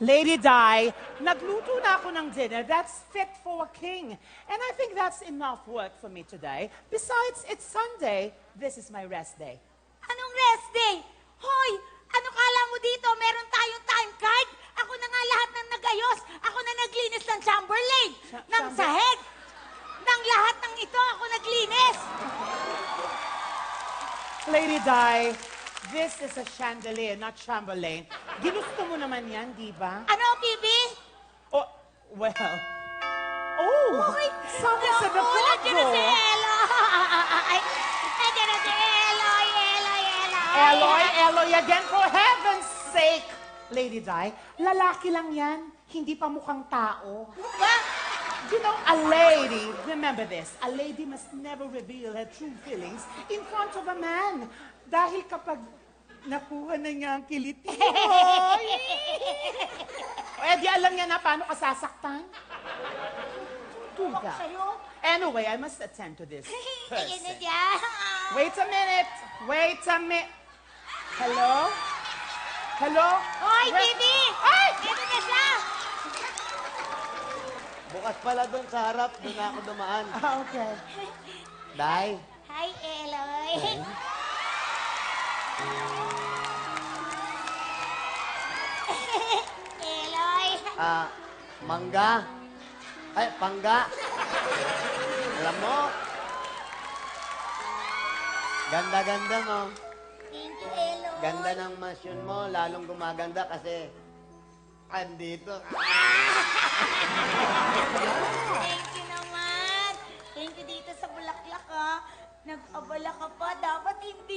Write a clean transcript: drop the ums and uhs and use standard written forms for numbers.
Lady Di, nagluto na ako ng dinner that's fit for a king. And I think that's enough work for me today. Besides, it's Sunday. This is my rest day. Anong rest day? Hoy, ano kala mo dito? Meron tayong time card? Ako na nga lahat ng nagayos. Ako na naglinis ng Chamberlain, ng sahig, ng lahat ng ito. Ako naglinis. Lady Di, this is a chandelier, not Chamberlain. Ginusto mo naman yan, di ba? Ano, Bibi? Oh, well... Oh, Uy, someone's at the front nandiyan na si door. Eloy. Nandiyan na si Eloy, Eloy. Eloy, Eloy again, for heaven's sake! Lady Di, lalaki lang yan. Hindi pa mukhang tao. Ba? You know, a lady, remember this, a lady must never reveal her true feelings in front of a man. Dahil kapag nakuha na niya ang kiliti mo, eh di alam niya na paano ka sasaktan. Tuga. Sa'yo? Anyway, I must attend to this Ayun na person. siya. Wait a minute. Wait a minute. Hello? Hello? Hoy, Where- Bibi! Ay! Dito na siya! Bukas pala doon sa harap, doon na ako dumaan. Ah, okay. Day, Hi, Eloy. Eloy. mangga. Ay, pangga. Alam mo, ganda-ganda mo. Thank you, Eloy. Ganda ng masyon mo, lalong gumaganda kasi andito. Thank you naman. Thank you dito sa Bulaklak, ha. Nag-abala ka pa. Dapat hindi.